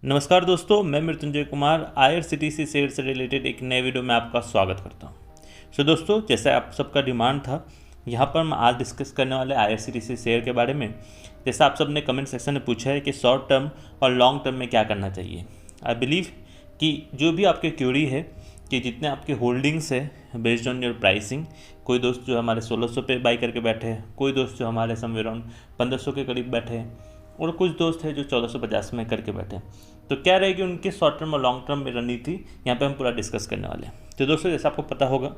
नमस्कार दोस्तों, मैं मृत्युंजय कुमार आईआरसीटीसी शेयर से रिलेटेड एक नए वीडियो में आपका स्वागत करता हूं। दोस्तों, जैसे आप सबका डिमांड था, यहां पर हम आज डिस्कस करने वाले आईआरसीटीसी शेयर के बारे में। जैसे आप सब ने कमेंट सेक्शन में पूछा है कि शॉर्ट टर्म और लॉन्ग टर्म में क्या करना चाहिए। आई बिलीव कि जो भी आपकी क्यूरी है कि जितने आपके होल्डिंग्स है बेस्ड ऑन योर प्राइसिंग, कोई दोस्त जो हमारे 1600 पे बाई करके बैठे हैं, कोई दोस्त जो हमारे समवेयर अराउंड 1500 के करीब बैठे हैं और कुछ दोस्त हैं जो 1450 में करके बैठे हैं, तो क्या रहेगी उनकी शॉर्ट टर्म और लॉन्ग टर्म में रणनीति, यहाँ पे हम पूरा डिस्कस करने वाले हैं। तो दोस्तों, जैसे आपको पता होगा,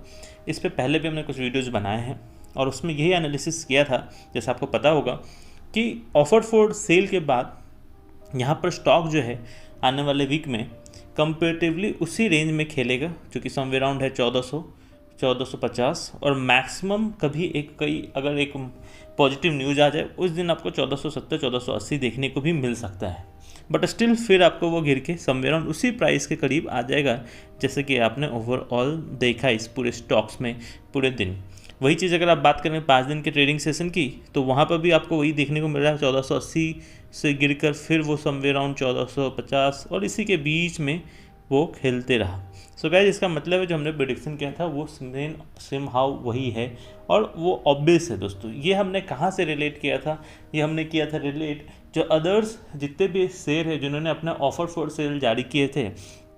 इस पे पहले भी हमने कुछ वीडियोज़ बनाए हैं और उसमें यही एनालिसिस किया था। जैसे आपको पता होगा कि ऑफर फॉर सेल के बाद यहाँ पर स्टॉक जो है आने वाले वीक में कंपेरेटिवली उसी रेंज में खेलेगा जो कि समवेयर अराउंड है 1450 और मैक्सिमम कभी अगर एक पॉजिटिव न्यूज़ आ जाए उस दिन आपको 1470 1480 देखने को भी मिल सकता है। बट स्टिल फिर आपको वो गिर के समवेयर अराउंड उसी प्राइस के करीब आ जाएगा जैसे कि आपने ओवरऑल देखा इस पूरे स्टॉक्स में पूरे दिन। वही चीज़ अगर आप बात करें 5 दिन के ट्रेडिंग सेशन की, तो वहाँ पर भी आपको वही देखने को मिल रहा है। 1480 से गिरकर फिर वो समवेयर अराउंड 1450 और इसी के बीच में वो खेलते रहा। सो गाइस, इसका मतलब है जो हमने प्रेडिक्शन किया था वो सेम हाउ वही है और वो ऑब्वियस है। दोस्तों, ये हमने कहाँ से रिलेट किया था? ये हमने किया था रिलेट जो अदर्स जितने भी शेयर है जिन्होंने अपने ऑफर फॉर सेल जारी किए थे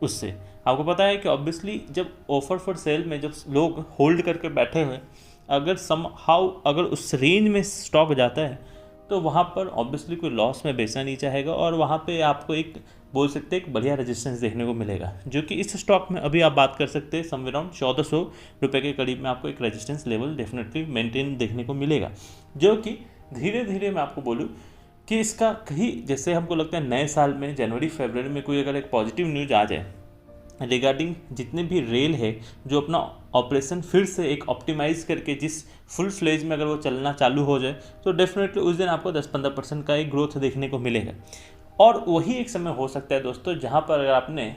उससे। आपको पता है कि ऑब्वियसली जब ऑफर फॉर सेल में जब लोग होल्ड करके बैठे हुए, अगर उस रेंज में स्टॉक जाता है तो वहाँ पर ऑब्वियसली कोई लॉस में बेचना नहीं चाहेगा और वहाँ पे आपको एक बोल सकते हैं एक बढ़िया रेजिस्टेंस देखने को मिलेगा, जो कि इस स्टॉक में अभी आप बात कर सकते हैं समवेयर अराउंड 1400 रुपये के करीब में आपको एक रेजिस्टेंस लेवल डेफिनेटली मेंटेन देखने को मिलेगा, जो कि धीरे धीरे मैं आपको बोलूँ कि इसका कहीं जैसे हमको लगता है नए साल में जनवरी फरवरी में कोई अगर एक पॉजिटिव न्यूज़ आ जाए रिगार्डिंग जितने भी रेल है जो अपना ऑपरेशन फिर से एक ऑप्टिमाइज़ करके जिस फुल फ्लेज में अगर वो चलना चालू हो जाए, तो डेफिनेटली उस दिन आपको 10-15% का एक ग्रोथ देखने को मिलेगा। और वही एक समय हो सकता है दोस्तों जहाँ पर अगर आपने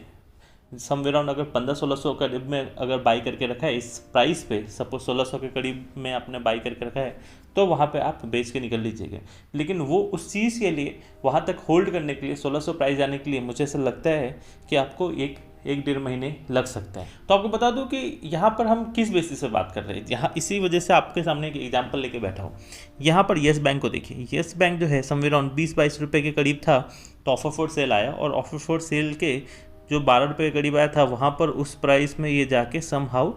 समवेयर अराउंड अगर 1500-1600 के करीब में अगर बाई करके रखा है इस प्राइस पे, सपोज 1600 के करीब में आपने बाई करके रखा है, तो वहाँ पे आप बेच के निकल लीजिएगा। लेकिन वो उस चीज़ के लिए वहाँ तक होल्ड करने के लिए 1600 प्राइस जाने के लिए मुझे ऐसा लगता है कि आपको एक 1-1.5 महीने लग सकता है। तो आपको बता दूं कि यहाँ पर हम किस बेसिस पे बात कर रहे हैं। यहाँ इसी वजह से आपके सामने एक एग्जांपल लेके बैठा हूँ। यहाँ पर येस बैंक को देखिए। येस बैंक जो है समवेयर अराउंड 20-22 रुपये के करीब था, तो ऑफर फॉर सेल आया और ऑफर फॉर सेल के जो 12 रुपये के करीब आया था वहाँ पर उस प्राइस में ये जाके समहाउ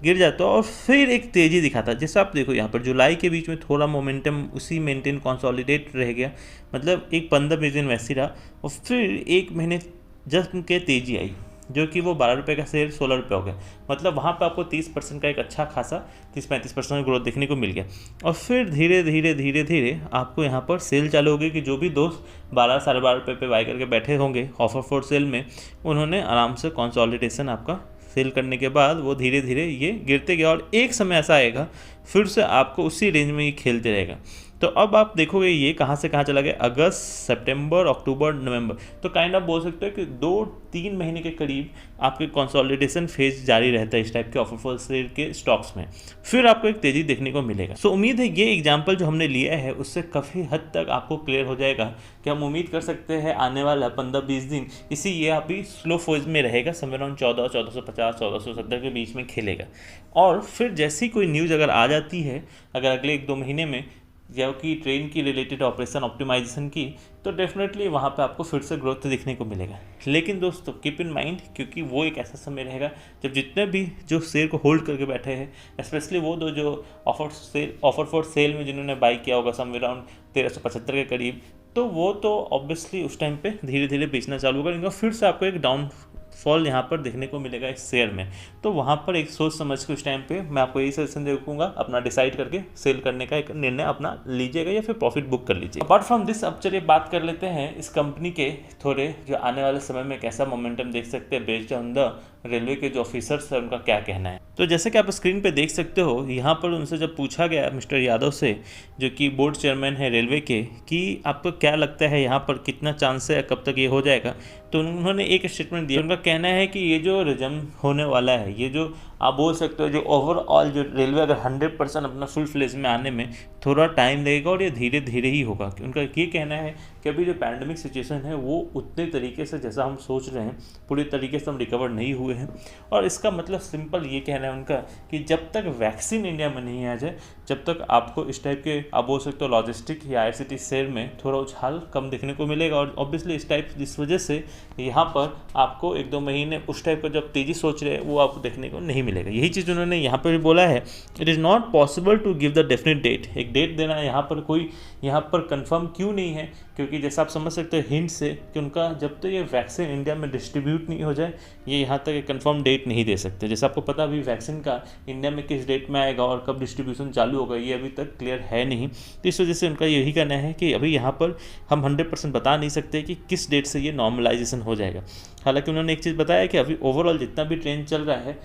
गिर जाता और फिर एक तेज़ी दिखाता। जैसे आप देखो यहाँ पर जुलाई के बीच में थोड़ा मोमेंटम उसी मेंटेन कंसोलिडेट रह गया, मतलब एक 15-20 दिन वैसी रहा और फिर एक महीने जस्ट के तेज़ी आई जो कि वो 12 रुपये का शेयर 16 रुपये हो गया। मतलब वहाँ पे आपको 30% का एक अच्छा खासा 30-35% ग्रोथ देखने को मिल गया। और फिर धीरे धीरे आपको यहाँ पर सेल चालू हो गई कि जो भी दोस्त 12-12.5 रुपये पे बाई करके बैठे होंगे ऑफर फॉर सेल में, उन्होंने आराम से कंसोलिडेशन आपका सेल करने के बाद वो धीरे धीरे ये गिरते गया और एक समय ऐसा आएगा फिर से आपको उसी रेंज में ये खेलते रहेगा। तो अब आप देखोगे ये कहाँ से कहाँ चला गया, अगस्त, सितंबर, अक्टूबर, नवंबर, तो काइंड ऑफ बोल सकते हो कि 2-3 महीने के करीब आपके कंसोलिडेशन फेज जारी रहता है इस टाइप के ऑफर फॉर सेल के स्टॉक्स में। फिर आपको एक तेज़ी देखने को मिलेगा। सो उम्मीद है ये एग्जाम्पल जो हमने लिया है उससे काफ़ी हद तक आपको क्लियर हो जाएगा कि हम उम्मीद कर सकते हैं आने वाला 15-20 दिन इसी ये अभी स्लो फेज में रहेगा, समवेयर अराउंड 1450 1470 के बीच में खेलेगा। और फिर जैसी कोई न्यूज़ अगर आ जाती है अगर अगले 1-2 महीने में या कि ट्रेन की रिलेटेड ऑपरेशन ऑप्टिमाइजेशन की, तो डेफिनेटली वहाँ पे आपको फिर से ग्रोथ देखने को मिलेगा। लेकिन दोस्तों कीप इन माइंड, क्योंकि वो एक ऐसा समय रहेगा जब जितने भी जो शेयर को होल्ड करके बैठे हैं, स्पेशली वो दो जो ऑफर फॉर सेल में जिन्होंने बाई किया होगा समवेयर अराउंड 1375 के करीब, तो वो तो ऑब्वियसली उस टाइम पे धीरे धीरे बेचना चालू करेंगे। फिर से आपको एक डाउन फॉल यहाँ पर देखने को मिलेगा इस शेयर में। तो वहाँ पर एक सोच समझ के उस टाइम पे मैं आपको यही सजेशन देखूंगा, अपना डिसाइड करके सेल करने का एक निर्णय अपना लीजिएगा या फिर प्रॉफिट बुक कर लीजिए। अपार्ट फ्रॉम दिस, अब चलिए बात कर लेते हैं इस कंपनी के थोड़े जो आने वाले समय में कैसा मोमेंटम देख सकते हैं बेस्ड ऑन द रेलवे के जो ऑफिसर्स हैं उनका क्या कहना है। तो जैसे कि आप स्क्रीन पे देख सकते हो, यहाँ पर उनसे जब पूछा गया मिस्टर यादव से जो कि बोर्ड चेयरमैन है रेलवे के, कि आपको क्या लगता है यहाँ पर कितना चांस है, कब तक ये हो जाएगा, तो उन्होंने एक स्टेटमेंट दिया। उनका कहना है कि ये जो रिजम होने वाला है, ये जो आप बोल सकते हो जो ओवरऑल जो रेलवे अगर 100% अपना फुल फ्लेज में आने में थोड़ा टाइम लगेगा और ये धीरे धीरे ही होगा। उनका ये कहना है कि अभी जो पैंडमिक सिचुएशन है वो उतने तरीके से जैसा हम सोच रहे हैं पूरी तरीके से हम रिकवर नहीं हुए हैं। और इसका मतलब सिंपल ये कहना है उनका कि जब तक वैक्सीन इंडिया में नहीं आ जाए, जब तक आपको इस टाइप के आप बोल सकते हो लॉजिस्टिक या IRCTC शेयर में थोड़ा उछाल कम देखने को मिलेगा। और ऑब्वियसली इस वजह से यहाँ पर आपको 1-2 महीने उस टाइप का जब तेज़ी सोच रहे हैं वो आपको देखने को नहीं मिलेगा। यही चीज़ उन्होंने यहाँ पर भी बोला है, it is not possible to give the definite date. एक डेट देना यहाँ पर कोई यहाँ पर कंफर्म क्यों नहीं है, क्योंकि जैसा आप समझ सकते हो हिंट से कि उनका जब तक ये वैक्सीन इंडिया में डिस्ट्रीब्यूट नहीं हो जाए ये यहाँ तक एक कंफर्म डेट नहीं दे सकते। जैसे आपको पता अभी वैक्सीन का इंडिया में किस डेट में आएगा और कब डिस्ट्रीब्यूशन चालू होगा ये अभी तक क्लियर है नहीं। तो इस वजह से उनका यही कहना है कि अभी यहाँ पर हम 100% बता नहीं सकते कि किस डेट से ये नॉर्मलाइजेशन हो जाएगा। हालांकि उन्होंने एक चीज़ बताया कि अभी ओवरऑल जितना भी ट्रेन चल रहा है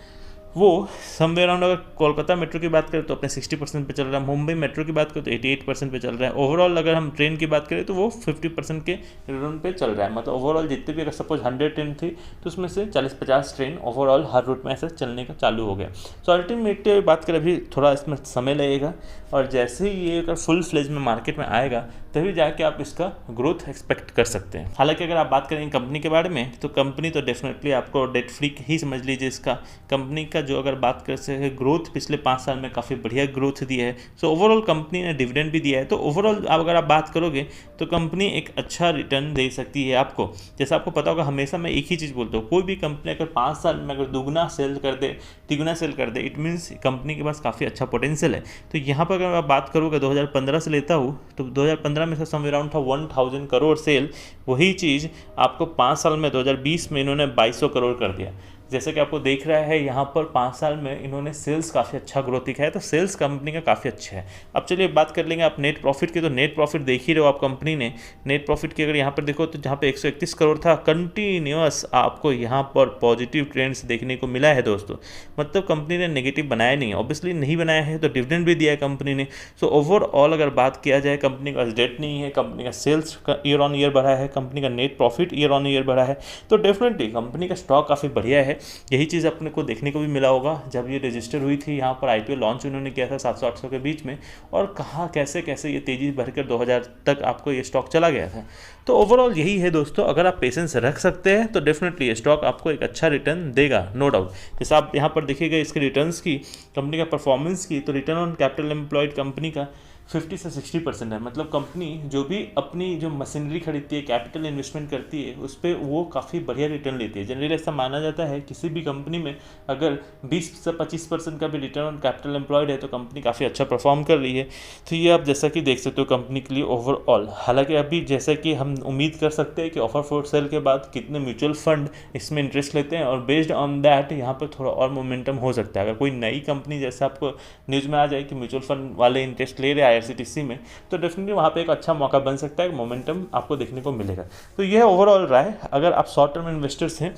वो समवेयर अराउंड, अगर कोलकाता मेट्रो की बात करें तो अपने 60% पे चल रहा है, मुंबई मेट्रो की बात करें तो 88% पे चल रहा है। ओवरऑल अगर हम ट्रेन की बात करें तो वो 50% के रन पे चल रहा है। मतलब ओवरऑल जितने भी अगर सपोज 100 ट्रेन थी तो उसमें से 40-50 ट्रेन ओवरऑल हर रूट में ऐसे चलने का चालू हो गया। सो अल्टीमेटली बात करें अभी थोड़ा इसमें समय लगेगा और जैसे ही ये अगर फुल फ्लेज में मार्केट में आएगा तभी जाके आप इसका ग्रोथ एक्सपेक्ट कर सकते हैं। हालांकि अगर आप बात करें कंपनी के बारे में तो कंपनी तो डेफिनेटली आपको डेट फ्री ही समझ लीजिए। इसका कंपनी का जो अगर बात कर सके ग्रोथ पिछले 5 साल में काफ़ी बढ़िया ग्रोथ दिया है। सो ओवरऑल कंपनी ने डिविडेंड भी दिया है। तो ओवरऑल अगर आप बात करोगे तो कंपनी एक अच्छा रिटर्न दे सकती है आपको। जैसा आपको पता होगा हमेशा मैं एक ही चीज़ बोलता हूँ, कोई भी कंपनी अगर 5 साल में अगर दुगना सेल कर दे तिगुना सेल कर दे इट मीन्स कंपनी के पास काफ़ी अच्छा पोटेंशियल है। तो यहाँ पर अगर आप बात करोगे 2015 से लेता हूँ तो 2015 में से समवेयर अराउंड था 1000 करोड़ सेल, वही चीज़ आपको 5 साल में 2020 में इन्होंने 2200 करोड़ कर दिया। जैसे कि आपको देख रहा है यहाँ पर 5 साल में इन्होंने सेल्स काफ़ी अच्छा ग्रोथ दिखाया। तो सेल्स कंपनी का काफ़ी अच्छा है। अब चलिए बात कर लेंगे आप नेट प्रॉफिट की। तो नेट प्रॉफिट देख ही रहे हो आप, कंपनी ने नेट प्रॉफिट की अगर यहाँ पर देखो तो जहाँ पे 131 करोड़ था कंटिन्यूअस आपको यहाँ पर पॉजिटिव ट्रेंड्स देखने को मिला है दोस्तों। मतलब कंपनी ने नेगेटिव बनाया नहीं है, ऑब्वियसली नहीं बनाया है तो डिविडेंड भी दिया है कंपनी ने। सो ओवरऑल अगर बात किया जाए कंपनी का डेट नहीं है, कंपनी का सेल्स का ईयर ऑन ईयर बढ़ा है, कंपनी का net profit year on year बढ़ा है। तो डेफिनेटली कंपनी का स्टॉक काफ़ी बढ़िया है। यही चीज़ अपने को देखने को भी मिला होगा जब ये रजिस्टर हुई थी, यहाँ पर IPO लॉन्च उन्होंने किया था 700-800 के बीच में, और कहाँ कैसे कैसे ये तेज़ी भरकर 2000 तक आपको ये स्टॉक चला गया था। तो ओवरऑल यही है दोस्तों, अगर आप पेशेंस रख सकते हैं तो डेफिनेटली ये स्टॉक आपको एक अच्छा रिटर्न देगा, नो डाउट। जैसे आप यहाँ पर देखिएगा इसके रिटर्न्स की, कंपनी का परफॉर्मेंस की, तो return on capital employed company का 50 से 60% है। मतलब कंपनी जो भी अपनी जो मशीनरी खरीदती है, कैपिटल इन्वेस्टमेंट करती है, उस पर वो काफ़ी बढ़िया रिटर्न लेती है। जनरली ऐसा माना जाता है किसी भी कंपनी में अगर 20 से 25% का भी रिटर्न ऑन कैपिटल एम्प्लॉयड है तो कंपनी काफ़ी अच्छा परफॉर्म कर रही है। तो ये आप जैसा कि देख सकते हो कंपनी के लिए ओवरऑल। हालांकि अभी जैसा कि हम उम्मीद कर सकते हैं कि ऑफर फॉर सेल के बाद कितने म्यूचुअल फंड इसमें इंटरेस्ट लेते हैं, और बेस्ड ऑन दैट यहाँ पर थोड़ा और मोमेंटम हो सकता है। अगर कोई नई कंपनी जैसे आपको न्यूज़ में आ जाए कि म्यूचुअल फंड वाले इंटरेस्ट ले रहे हैं IRCTC में, तो डेफिनेटली वहाँ पे एक अच्छा मौका बन सकता है, मोमेंटम आपको देखने को मिलेगा। तो यह ओवरऑल राय। अगर आप शॉर्ट टर्म इन्वेस्टर्स हैं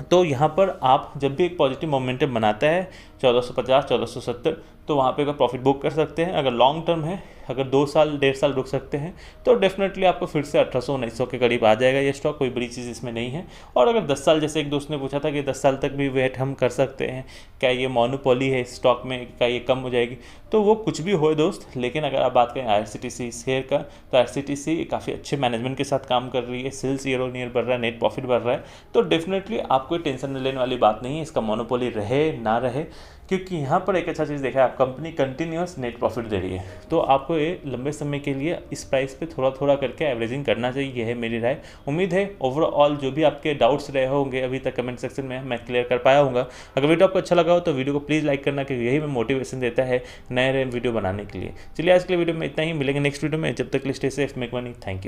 तो यहाँ पर आप जब भी एक पॉजिटिव मोमेंटम बनाता है 1450 1470 तो वहाँ पे अगर प्रॉफिट बुक कर सकते हैं। अगर लॉन्ग टर्म है, अगर 2 साल 1.5 साल रुक सकते हैं तो डेफिनेटली आपको फिर से 1800-1900 के करीब आ जाएगा ये स्टॉक, कोई बड़ी चीज़ इसमें नहीं है। और अगर 10 साल, जैसे एक दोस्त ने पूछा था कि 10 साल तक भी वेट हम कर सकते हैं, क्या ये मोनोपोली है इस स्टॉक में, क्या ये कम हो जाएगी, तो वो कुछ भी हो दोस्त। लेकिन अगर आप बात करें IRCTC शेयर का तो IRCTC काफ़ी अच्छे मैनेजमेंट के साथ काम कर रही है, सेल्स ईयर ऑन ईयर बढ़ रहा है, नेट प्रॉफिट बढ़ रहा है, तो डेफिनेटली आपको टेंशन लेने वाली बात नहीं है इसका मोनोपोली रहे ना रहे, क्योंकि यहाँ पर एक अच्छा चीज़ देखा है, आप कंपनी कंटिन्यूस नेट प्रॉफिट दे रही है। तो आपको ये लंबे समय के लिए इस प्राइस पे थोड़ा थोड़ा करके एवरेजिंग करना चाहिए, यह है मेरी राय। उम्मीद है ओवरऑल जो भी आपके डाउट्स रहे होंगे अभी तक कमेंट सेक्शन में मैं क्लियर कर पाया हूँगा। अगर वीडियो आपको अच्छा लगा हो तो वीडियो को प्लीज़ लाइक करना, क्योंकि यही में मोटिवेशन देता है नए वीडियो बनाने के लिए। चलिए आज के लिए वीडियो में इतना ही, मिलेंगे नेक्स्ट वीडियो में। जब तक stay safe, make money, thank you.